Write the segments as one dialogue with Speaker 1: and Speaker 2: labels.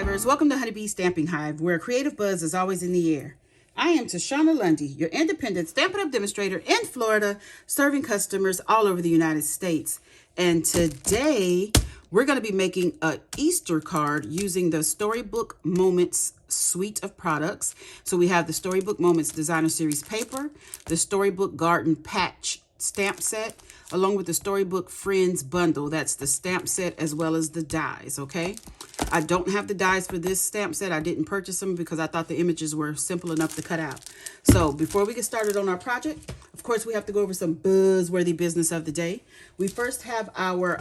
Speaker 1: Hivers, welcome to Honeybee Stamping Hive, where creative buzz is always in the air. I am Tashana Lundy, your independent Stampin' Up! Demonstrator in Florida, serving customers all over the United States. And today, we're going to be making an Easter card using the Storybook Moments suite of products. So we have the Storybook Moments Designer Series paper, the Storybook Garden Patch stamp set, along with the Storybook Friends bundle. That's the stamp set as well as the dies, okay? I don't have the dies for this stamp set. I didn't purchase them because I thought the images were simple enough to cut out. So before we get started on our project, of course, we have to go over some buzzworthy business of the day. We first have our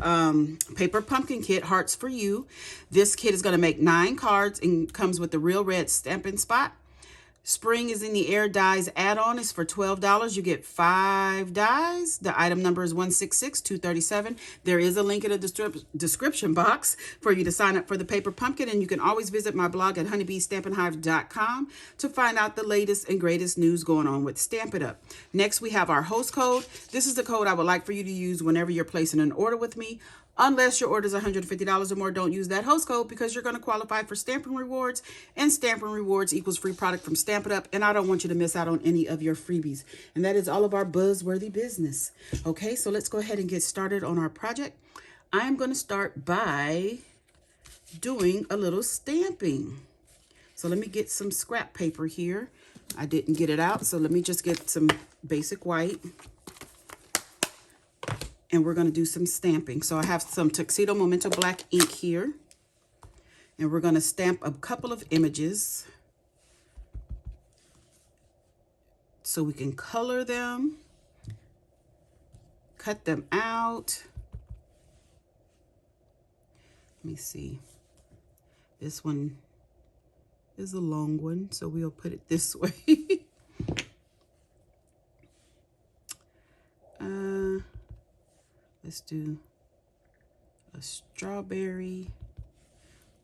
Speaker 1: paper pumpkin kit, Hearts for You. This kit is going to make 9 cards and comes with the Real Red Stampin' Spot. Spring is in the Air dies add-on is for $12. You get 5 dies. The item number is 166237. There is a link in the description box for you to sign up for the paper pumpkin, and you can always visit my blog at honeybeestampinhive.com to find out the latest and greatest news going on with Stamp It Up. Next, we have our host code. This is the code I would like for you to use whenever you're placing an order with me. Unless your order is $150 or more, don't use that host code because you're going to qualify for Stampin' Rewards, and Stampin' Rewards equals free product from Stamp It Up, and I don't want you to miss out on any of your freebies. And that is all of our buzzworthy business. Okay, so let's go ahead and get started on our project. I'm going to start by doing a little stamping. So let me get some scrap paper here. I didn't get it out, so let me just get some basic white. And we're going to do some stamping. So I have some Tuxedo Memento Black ink here. And we're going to stamp a couple of images so we can color them, cut them out. Let me see. This one is a long one, so we'll put it this way. Let's do a strawberry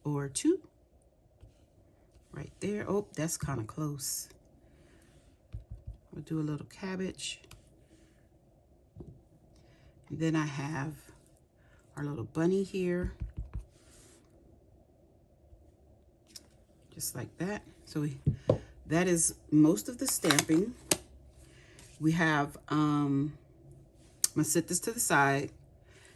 Speaker 1: or 2 right there. Oh, that's kind of close. We'll do a little cabbage. And then I have our little bunny here. Just like that. So that is most of the stamping. We have, I'm gonna set this to the side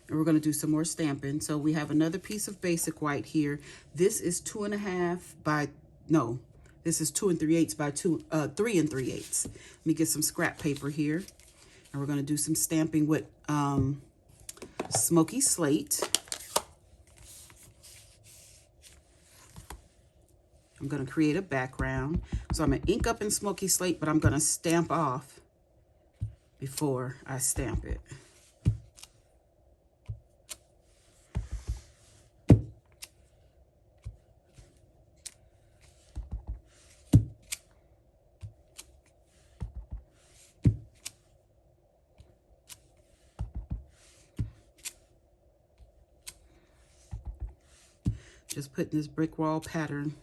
Speaker 1: and we're gonna do some more stamping. So we have another piece of basic white here. This is 2.5 by, no, this is 2 3/8 by 3 3/8. Let me get some scrap paper here. And we're gonna do some stamping with smoky slate. I'm gonna create a background. So I'm gonna ink up in smoky slate, but I'm gonna stamp off before I stamp it. Just putting this brick wall pattern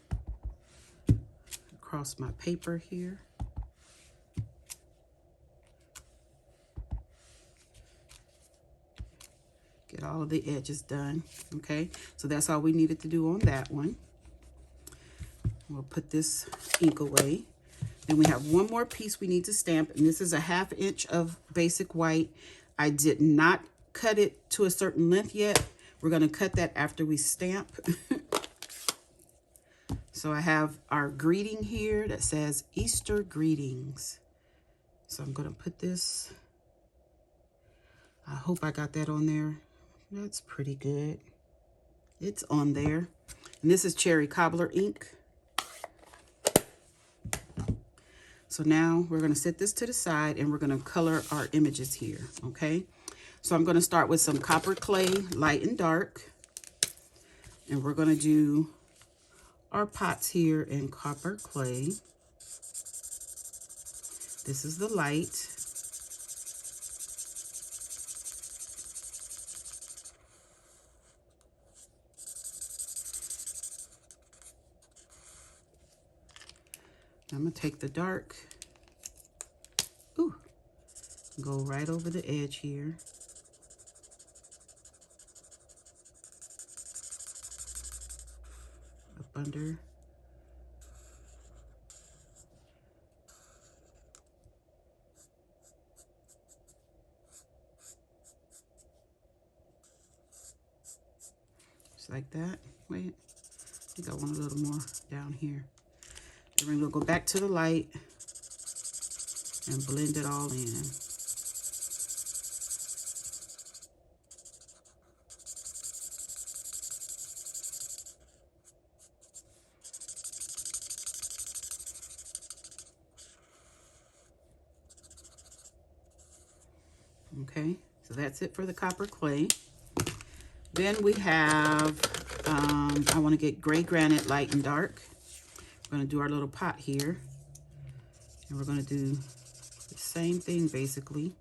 Speaker 1: across my paper here. Get all of the edges done, okay? So that's all we needed to do on that one. We'll put this ink away. Then we have one more piece we need to stamp, and this is a 1/2 inch of basic white. I did not cut it to a certain length yet. We're gonna cut that after we stamp. So I have our greeting here that says Easter Greetings. So I'm gonna put this, I hope I got that on there. That's pretty good. It's on there. And this is Cherry Cobbler ink. So now we're going to set this to the side and we're going to color our images here, okay? So I'm going to start with some copper clay, light and dark. And we're going to do our pots here in copper clay. This is the light. I'm going to take the dark, go right over the edge here. under. Just like that. Wait, I think I want a little more down here. Then we're going to go back to the light and blend it all in. Okay, so that's it for the copper clay. Then we have, I want to get gray granite light and dark. We're going to do our little pot here. And we're going to do the same thing basically.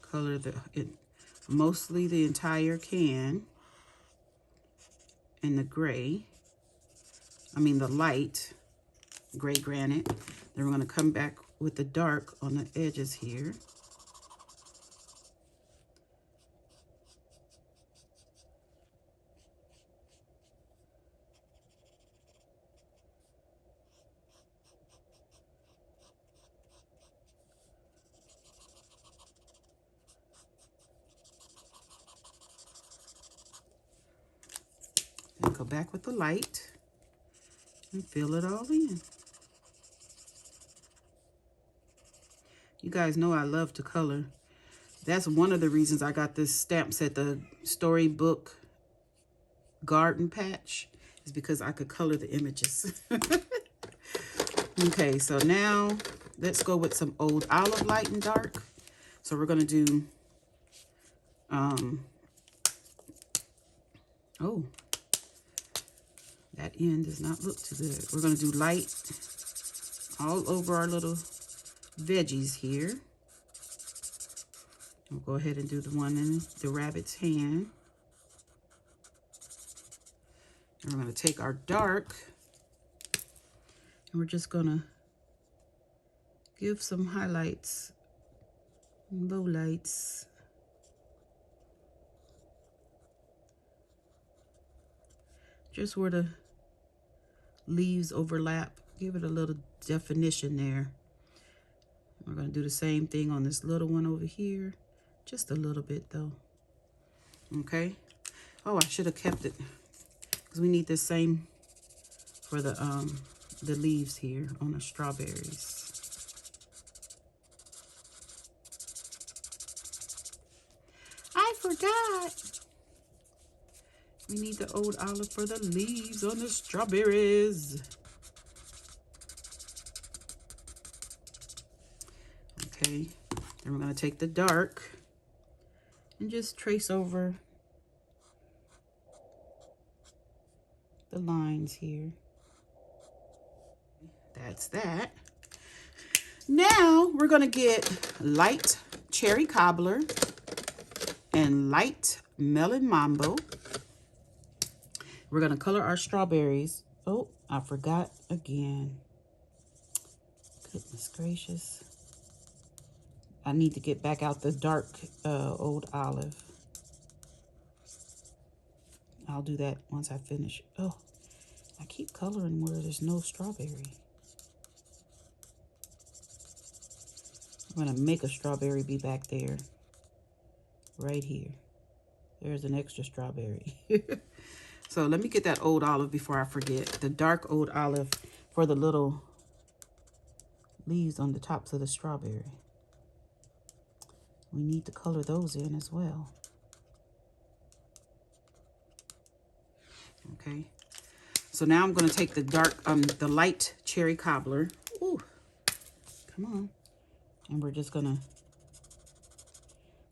Speaker 1: Color mostly the entire can in the gray. I mean the light gray granite. Then we're going to come back with the dark on the edges here. Then go back with the light and fill it all in. You guys know I love to color. That's one of the reasons I got this stamp set, the Storybook Garden Patch, is because I could color the images. Okay, so now let's go with some Old Olive light and dark. So we're going to do, oh, that end does not look too good. We're going to do light all over our little veggies here. We'll go ahead and do the one in the rabbit's hand. And we're going to take our dark and we're just going to give some highlights, low lights. Just where the leaves overlap, give it a little definition there. We're going to do the same thing on this little one over here. Just a little bit though. Okay. Oh, I should have kept it because we need the same for the leaves here on the strawberries. I forgot. We need the Old Olive for the leaves on the strawberries. Okay, then we're going to take the dark and just trace over the lines here. That's that. Now we're going to get light cherry cobbler and light melon mambo. We're going to color our strawberries. Oh, I forgot again. Goodness gracious. I need to get back out the dark Old Olive. I'll do that once I finish. Oh, I keep coloring where there's no strawberry. I'm going to make a strawberry be back there. Right here. There's an extra strawberry. So let me get that Old Olive before I forget. The dark Old Olive for the little leaves on the tops of the strawberry. We need to color those in as well. Okay. So now I'm going to take the dark, the light cherry cobbler. Ooh, come on. And we're just going to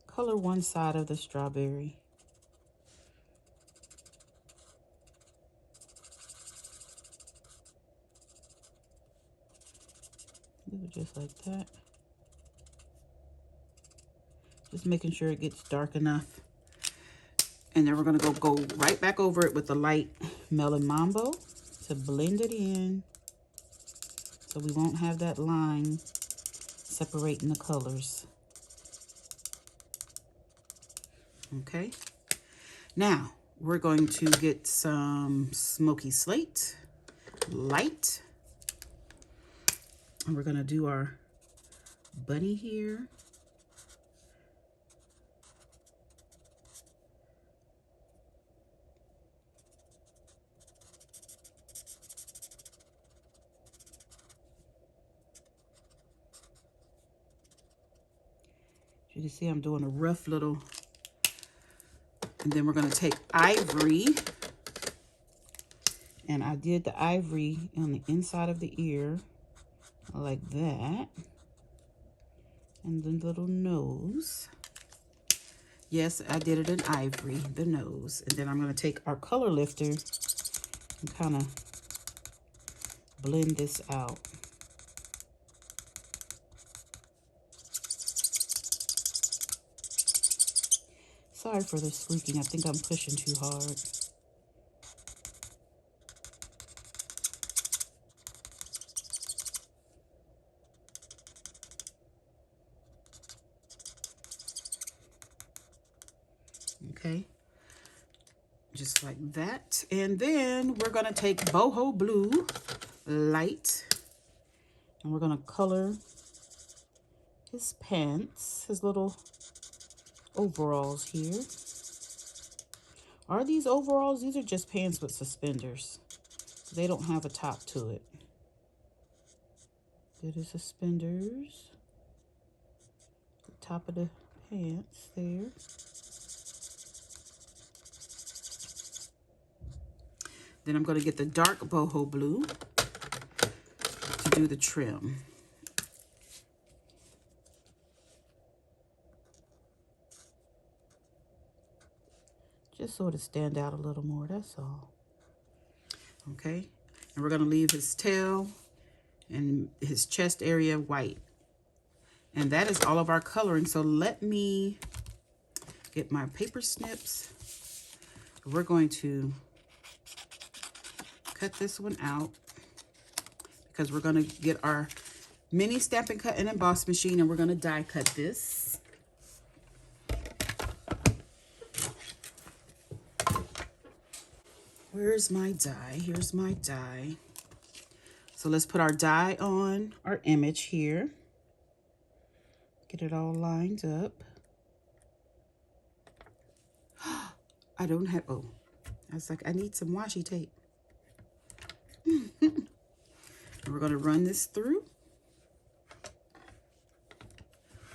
Speaker 1: color one side of the strawberry. Do it just like that. Just making sure it gets dark enough. And then we're going to go right back over it with the light melon mambo to blend it in so we won't have that line separating the colors. Okay. Now, we're going to get some smoky slate, light. And we're going to do our bunny here. You can see I'm doing a rough little, and then we're going to take ivory, and I did the ivory on the inside of the ear like that, and the little nose. Yes, I did it in ivory, the nose. And then I'm going to take our color lifter and kind of blend this out. Sorry for the squeaking. I think I'm pushing too hard. Okay, just like that. And then we're gonna take boho blue, light, and we're gonna color his pants, his little overalls here. Are these overalls? These are just pants with suspenders. They don't have a top to it. There the suspenders. The top of the pants there. Then I'm going to get the dark boho blue to do the trim. Just sort of stand out a little more, that's all. Okay, and we're going to leave his tail and his chest area white. And that is all of our coloring. So let me get my paper snips. We're going to cut this one out because we're going to get our mini Stampin' Cut and Emboss machine, and we're going to die cut this. Where's my die? Here's my die. So let's put our die on our image here. Get it all lined up. I don't have, oh, I was like, I need some washi tape. We're going to run this through.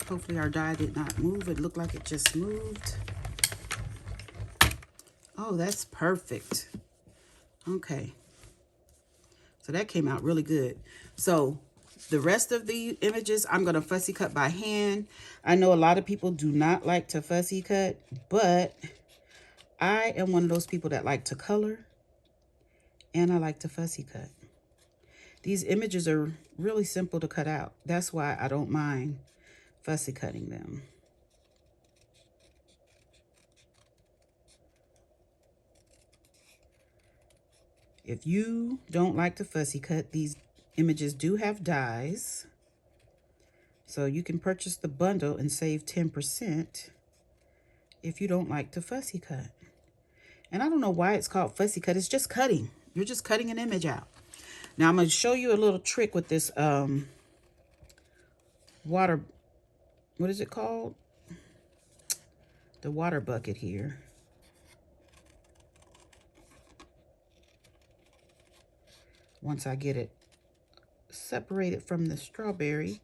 Speaker 1: Hopefully our die did not move. It looked like it just moved. Oh, that's perfect. Okay. So that came out really good. So the rest of the images, I'm going to fussy cut by hand. I know a lot of people do not like to fussy cut, but I am one of those people that like to color and I like to fussy cut. These images are really simple to cut out. That's why I don't mind fussy cutting them. If you don't like to fussy cut, these images do have dies. So you can purchase the bundle and save 10% if you don't like to fussy cut. And I don't know why it's called fussy cut. It's just cutting. You're just cutting an image out. Now I'm going to show you a little trick with this water, what is it called? The water bucket here. Once I get it separated from the strawberry,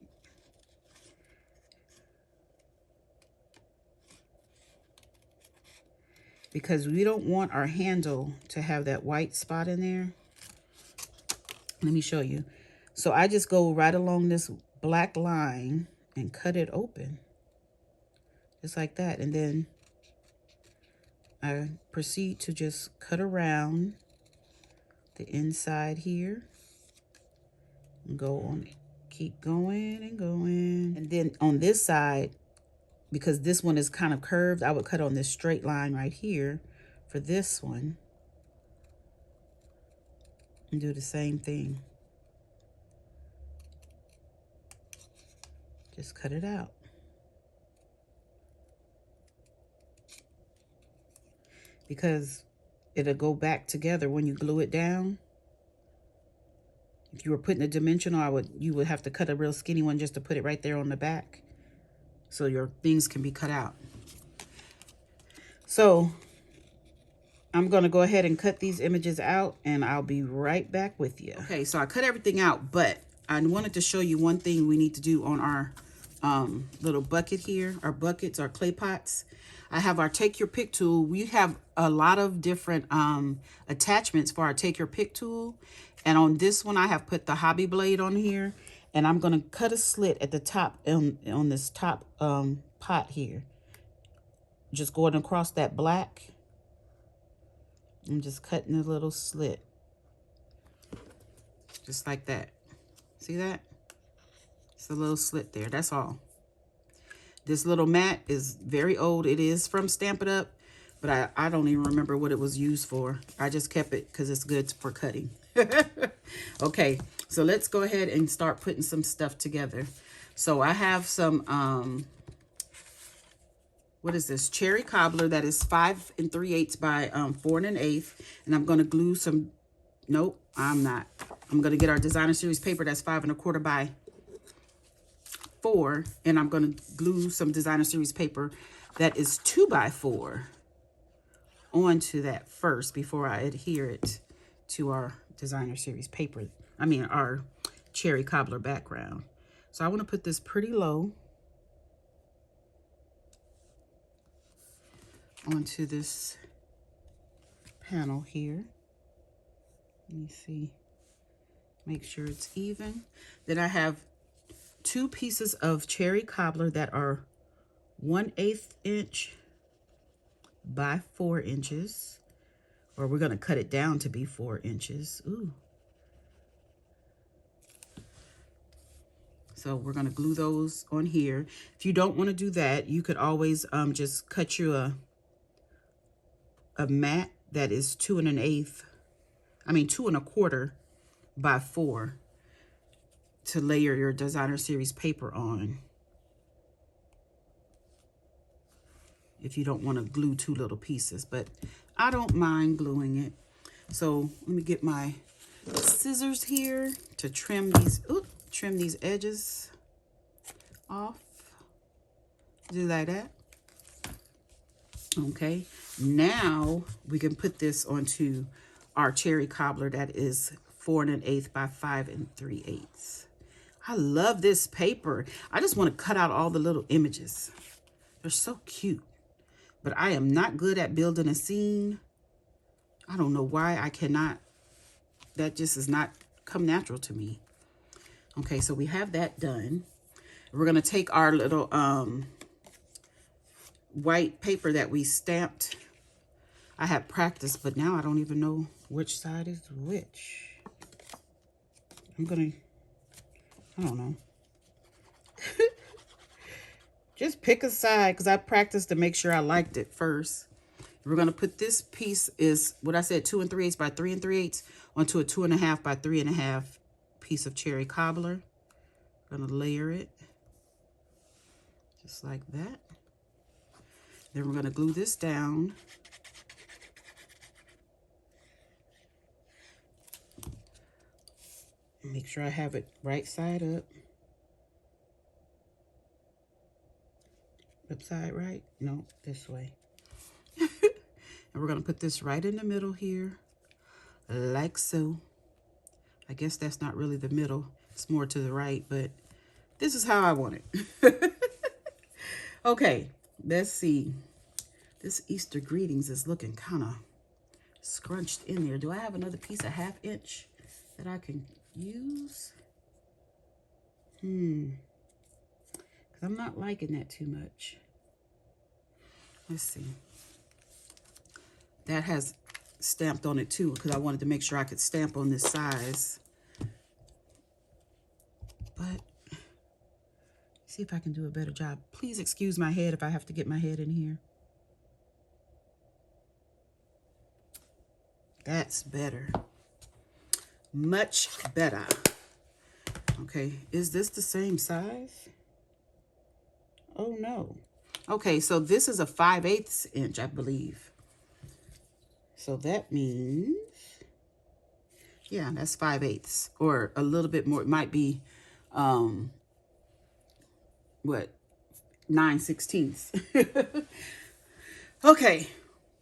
Speaker 1: because we don't want our handle to have that white spot in there. Let me show you. So I just go right along this black line and cut it open. Just like that. And then I proceed to just cut around the inside here. And go on, keep going and going. And then on this side, because this one is kind of curved, I would cut on this straight line right here for this one. And do the same thing. Just cut it out. Because it'll go back together when you glue it down. If you were putting a dimensional, you would have to cut a real skinny one just to put it right there on the back, so your things can be cut out. So I'm going to go ahead and cut these images out, and I'll be right back with you. Okay, so I cut everything out, but I wanted to show you one thing we need to do on our little bucket here, our buckets, our clay pots. I have our Take Your Pick tool. We have a lot of different attachments for our Take Your Pick tool. And on this one, I have put the hobby blade on here. And I'm going to cut a slit at the top on this top pot here. Just going across that black. I'm just cutting a little slit. Just like that. See that? It's a little slit there. That's all. This little mat is very old. It is from Stampin' Up, but I don't even remember what it was used for. I just kept it because it's good for cutting. Okay, so let's go ahead and start putting some stuff together. So I have some, what is this? Cherry cobbler that is 5 3/8 by 4 1/8. And I'm going to glue some, nope, I'm not. I'm going to get our designer series paper that's 5 1/4 by 4, and I'm going to glue some designer series paper that is 2 by 4 onto that first before I adhere it to our designer series paper. I mean, our cherry cobbler background. So I want to put this pretty low onto this panel here. Let me see. Make sure it's even. Then I have 2 pieces of cherry cobbler that are 1/8 inch by 4 inches, or we're going to cut it down to be 4 inches. Ooh. So we're going to glue those on here. If you don't want to do that, you could always just cut you a mat that is 2 1/8, I mean 2 1/4 by 4 to layer your designer series paper on, if you don't want to glue 2 little pieces, but I don't mind gluing it. So let me get my scissors here to trim these edges off. Do like that. Okay, now we can put this onto our cherry cobbler that is 4 1/8 by 5 3/8. I love this paper. I just want to cut out all the little images. They're so cute. But I am not good at building a scene. I don't know why I cannot. That just does not come natural to me. Okay, so we have that done. We're going to take our little white paper that we stamped. I had practiced, but now I don't even know which side is which. I don't know. Just pick a side, because I practiced to make sure I liked it first. We're going to put this piece is what I said, 2 3/8 by 3 3/8 onto a 2 1/2 by 3 1/2 piece of cherry cobbler. I'm going to layer it just like that. Then we're going to glue this down. Make sure I have it right side up. Upside right? No, this way. And we're going to put this right in the middle here, like so. I guess that's not really the middle. It's more to the right, but this is how I want it. Okay, let's see. This Easter greetings is looking kind of scrunched in there. Do I have another piece of 1/2 inch that I can use? Because I'm not liking that too much. Let's see. That has stamped on it too, because I wanted to make sure I could stamp on this size. But see if I can do a better job. Please excuse my head if I have to get my head in here. That's better. Much better. Okay, is this the same size? Oh no. Okay, so this is a 5/8 inch, I believe. So that means, yeah, that's 5/8 or a little bit more. It might be, what, 9/16. Okay,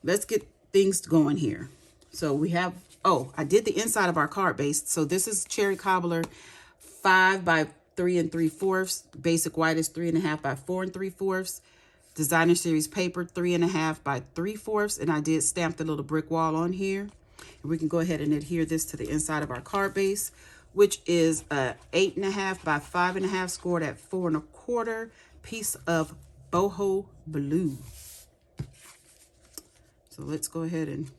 Speaker 1: let's get things going here. So we have, oh, I did the inside of our card base. So this is Cherry Cobbler 5 by 3 3/4. Basic white is 3.5 by 4 3/4. Designer Series paper 3.5 by 3/4. And I did stamp the little brick wall on here. And we can go ahead and adhere this to the inside of our card base, which is a 8.5 by 5.5 scored at 4 1/4 piece of boho blue. So let's go ahead and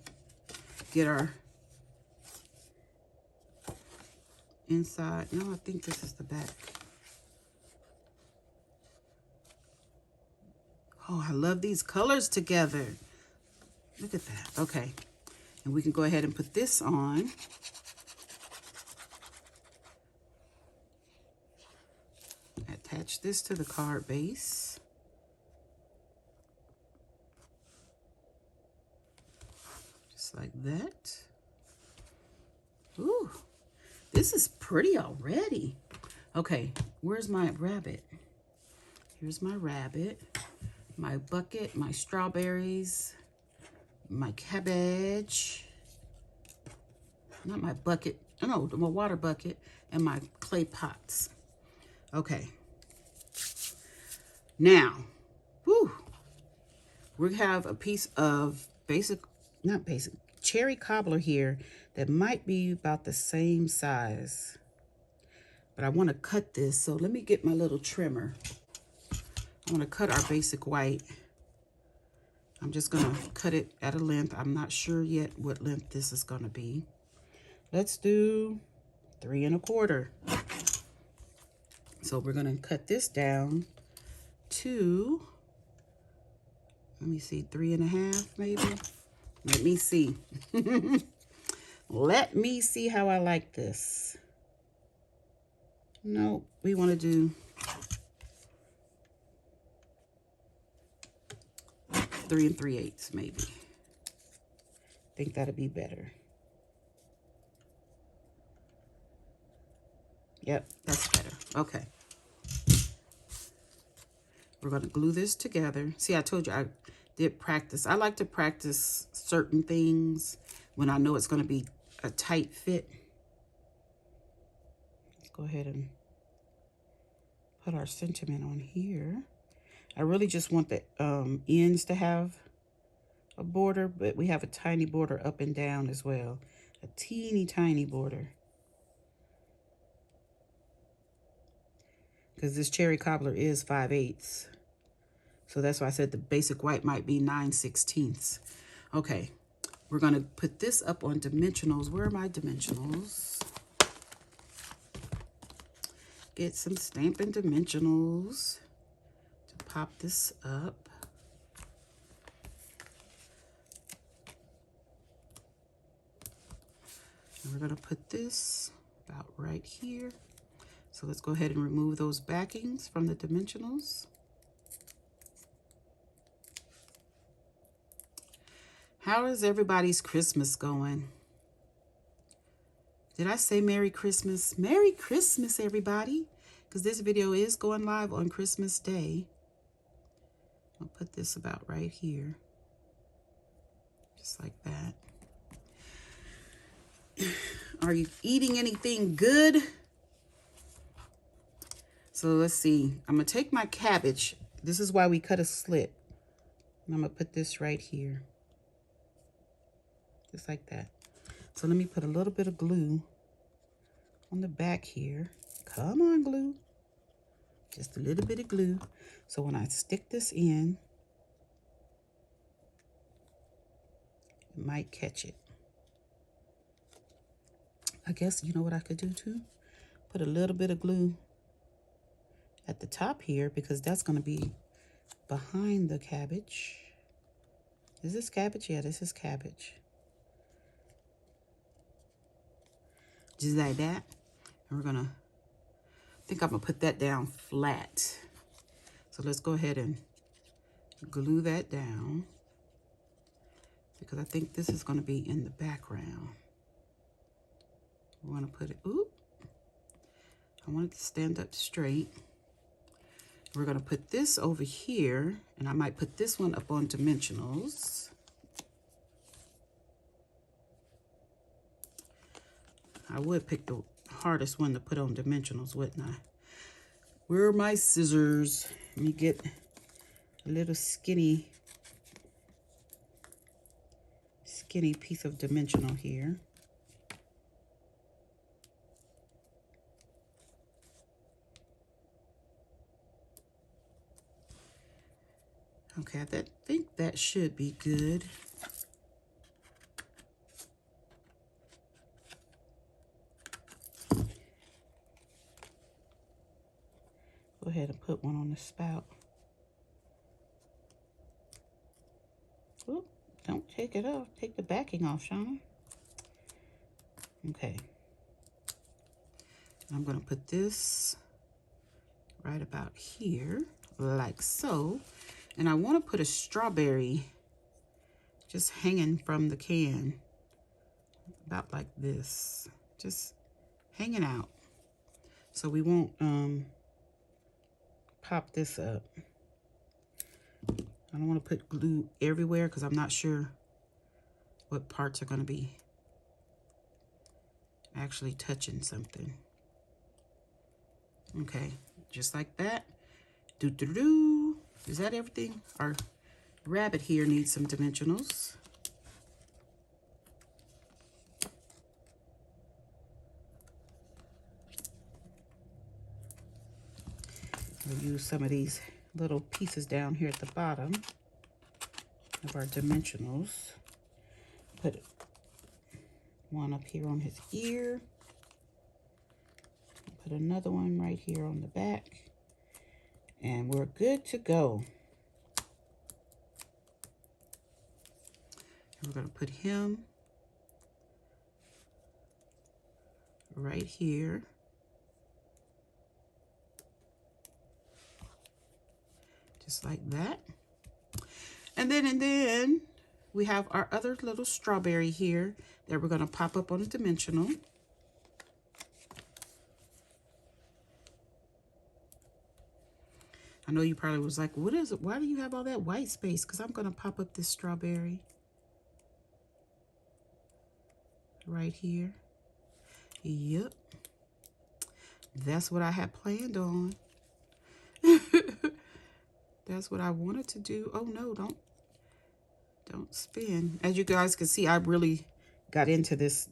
Speaker 1: get our inside. No, I think this is the back. Oh, I love these colors together. Look at that. Okay. And we can go ahead and put this on. Attach this to the card base. Just like that. Ooh, this is pretty already. Okay, where's my rabbit? Here's my rabbit, my bucket, my strawberries, my cabbage. Not my bucket, no, my water bucket, and my clay pots. Okay. Now, whew, we have a piece of cherry cobbler here that might be about the same size. But I want to cut this, so let me get my little trimmer. I want to cut our basic white. I'm just going to cut it at a length. I'm not sure yet what length this is going to be. Let's do 3 1/4. So we're going to cut this down to, let me see, 3 1/2 maybe. Let me see. Let me see how I like this. No, we want to do 3 3/8 maybe. I think that'll be better. Yep, that's better. Okay. We're going to glue this together. See, I told you I did practice. I like to practice certain things when I know it's going to be a tight fit. Let's go ahead and put our sentiment on here. I really just want the ends to have a border, but we have a tiny border up and down as well. A teeny tiny border. Because this cherry cobbler is 5/8. So that's why I said the basic white might be 9/16. Okay, we're going to put this up on dimensionals. Where are my dimensionals? Get some Stampin' Dimensionals to pop this up. And we're going to put this about right here. So let's go ahead and remove those backings from the dimensionals. How is everybody's Christmas going? Did I say Merry Christmas? Merry Christmas, everybody. Because this video is going live on Christmas Day. I'll put this about right here. Just like that. Are you eating anything good? So let's see. I'm going to take my cabbage. This is why we cut a slit. And I'm going to put this right here. Just like that. So let me put a little bit of glue on the back here. Come on, glue. Just a little bit of glue. So when I stick this in, it might catch it. I guess, you know what I could do too? Put a little bit of glue at the top here, because that's going to be behind the cabbage. Is this cabbage? Yeah, this is cabbage. Just like that. And we're going to, I think I'm going to put that down flat. So let's go ahead and glue that down. because I think this is going to be in the background. We're going to put it, oop, I want it to stand up straight. We're going to put this over here, and I might put this one up on dimensionals. I would pick the hardest one to put on dimensionals, wouldn't I? Where are my scissors? Let me get a little skinny piece of dimensional here. Okay, I think that should be good. Go ahead and put one on the spout. Oop, don't take it off. Take the backing off, Shauna. Okay. I'm going to put this right about here, like so. And I want to put a strawberry just hanging from the can, about like this, just hanging out. So we won't pop this up. I don't want to put glue everywhere because I'm not sure what parts are going to be actually touching something. Okay, just like that. Do-do-do. Is that everything? Our rabbit here needs some dimensionals. We'll use some of these little pieces down here at the bottom of our dimensionals. Put one up here on his ear. Put another one right here on the back. And we're good to go. And we're going to put him right here. Just like that. And then we have our other little strawberry here that we're going to pop up on a dimensional. I know you probably was like, what is it? Why do you have all that white space? Because I'm going to pop up this strawberry right here. Yep. That's what I had planned on. That's what I wanted to do. Oh no, don't spin. As you guys can see, I really got into this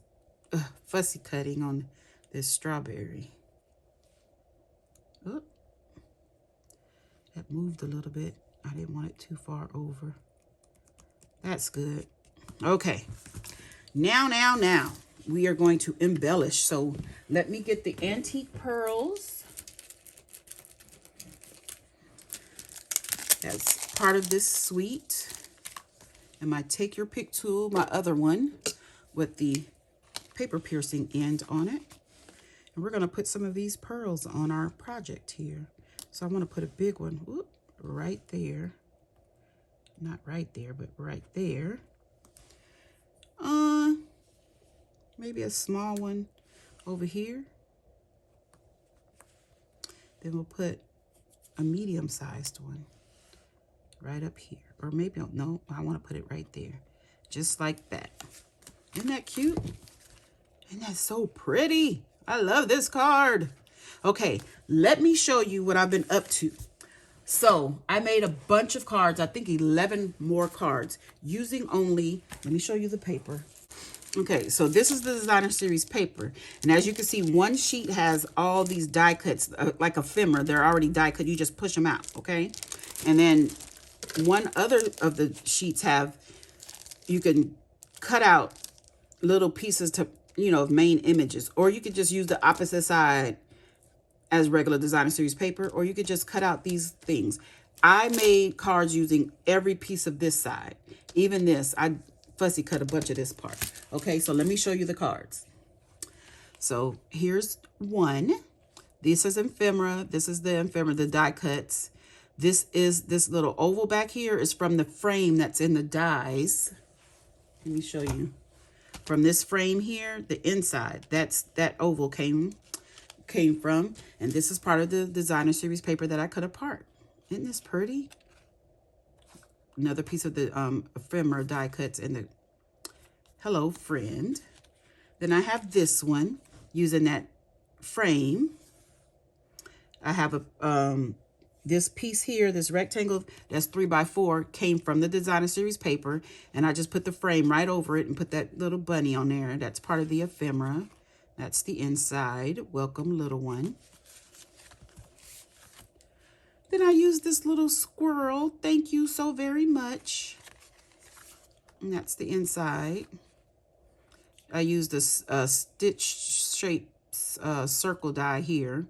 Speaker 1: fussy cutting on this strawberry. Oh, that moved a little bit. I didn't want it too far over. That's good. Okay, now we are going to embellish. So let me get the antique pearls as part of this suite, and my take your pick tool, my other one with the paper piercing end on it. And we're going to put some of these pearls on our project here. So I want to put a big one, whoop, right there. Not right there, but right there. Maybe a small one over here. Then we'll put a medium-sized one right up here. Or maybe, no, I want to put it right there. Just like that. Isn't that cute? Isn't that so pretty? I love this card. Okay, let me show you what I've been up to. So I made a bunch of cards, I think 11 more cards, using only, let me show you the paper. Okay, so this is the designer series paper. And as you can see, one sheet has all these die cuts, like ephemera. They're already die cut. You just push them out, okay? And then one other of the sheets have, you can cut out little pieces to, you know, of main images. Or you could just use the opposite side as regular designer series paper, or you could just cut out these things. I made cards using every piece of this side. Even this, I fussy cut a bunch of this part. Okay, so let me show you the cards. So here's one. This is ephemera. This is the ephemera, the die cuts. This is this little oval back here is from the frame that's in the dies. Let me show you. From this frame here, the inside, that oval came from. And this is part of the designer series paper that I cut apart. Isn't this pretty? Another piece of the ephemera die cuts in the Hello Friend. Then I have this one using that frame. I have a this piece here, this rectangle that's 3x4 came from the designer series paper, and I just put the frame right over it and put that little bunny on there. That's part of the ephemera. That's the inside. Welcome, little one. Then I used this little squirrel. Thank you so very much. And that's the inside. I used a stitch shape circle die here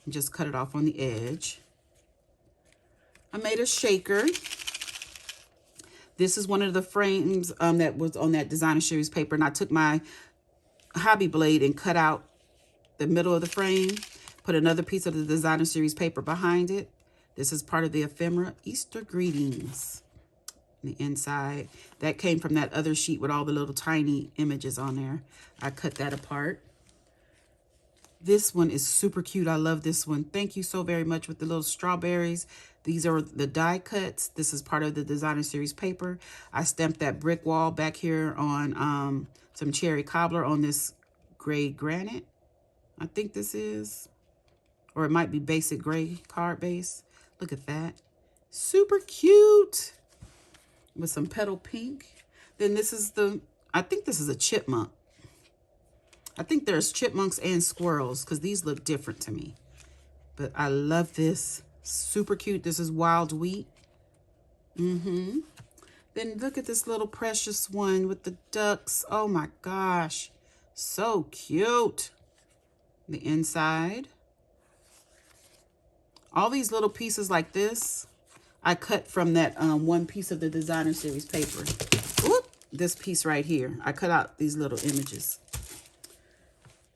Speaker 1: and just cut it off on the edge. I made a shaker. This is one of the frames that was on that designer series paper, and I took my hobby blade and cut out the middle of the frame, put another piece of the designer series paper behind it. This is part of the ephemera Easter greetings. The inside, that came from that other sheet with all the little tiny images on there. I cut that apart. This one is super cute. I love this one. Thank you so very much with the little strawberries. These are the die cuts. This is part of the designer series paper. I stamped that brick wall back here on some cherry cobbler on this gray granite. I think this is, or it might be basic gray card base. Look at that. Super cute. With some petal pink. Then this is I think this is a chipmunk. I think there's chipmunks and squirrels because these look different to me. But I love this. Super cute. This is wild wheat. Then look at this little precious one with the ducks. Oh my gosh. So cute. The inside. All these little pieces like this, I cut from that one piece of the designer series paper. Whoop, this piece right here. I cut out these little images.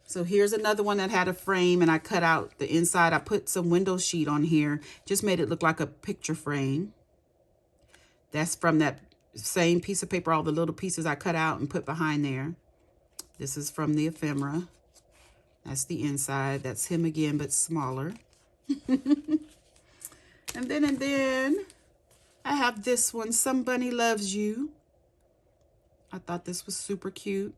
Speaker 1: So here's another one that had a frame, and I cut out the inside. I put some window sheet on here. Just made it look like a picture frame. That's from that same piece of paper, all the little pieces I cut out and put behind there. This is from the ephemera. That's the inside. That's him again, but smaller. And then I have this one, Somebody Loves You. I thought this was super cute.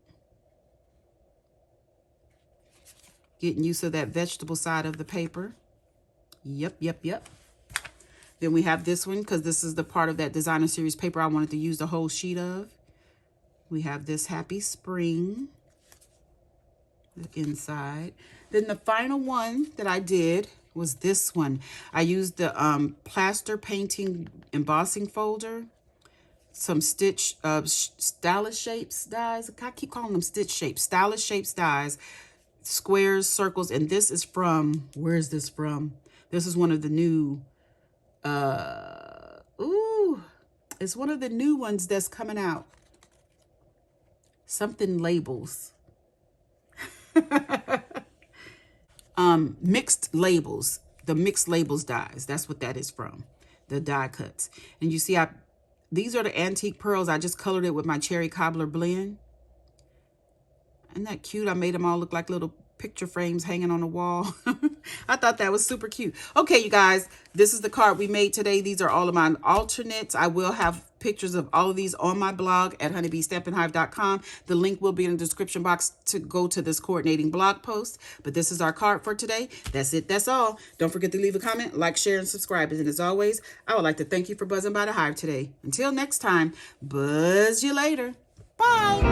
Speaker 1: Getting used to that vegetable side of the paper. Yep. Then we have this one, because this is the part of that designer series paper I wanted to use the whole sheet of. We have this Happy Spring. The inside. Then the final one that I did was this one. I used the plaster painting embossing folder, some stitch stylish shapes dies. I keep calling them stitch shapes. Stylish shapes dies, squares, circles, and this is from, where is this from? This is one of the new it's one of the new ones that's coming out. Something labels. Mixed labels, the mixed labels dies. That's what that is from, the die cuts. And you see, these are the antique pearls. I just colored it with my cherry cobbler blend. Isn't that cute? I made them all look like little picture frames hanging on the wall. I thought that was super cute. Okay, you guys, this is the card we made today. These are all of my alternates. I will have pictures of all of these on my blog at honeybeestampinhive.com. The link will be in the description box to go to this coordinating blog post. But this is our card for today. That's it. That's all. Don't forget to leave a comment, like, share, and subscribe. And as always, I would like to thank you for buzzing by the hive today. Until next time, buzz you later. Bye.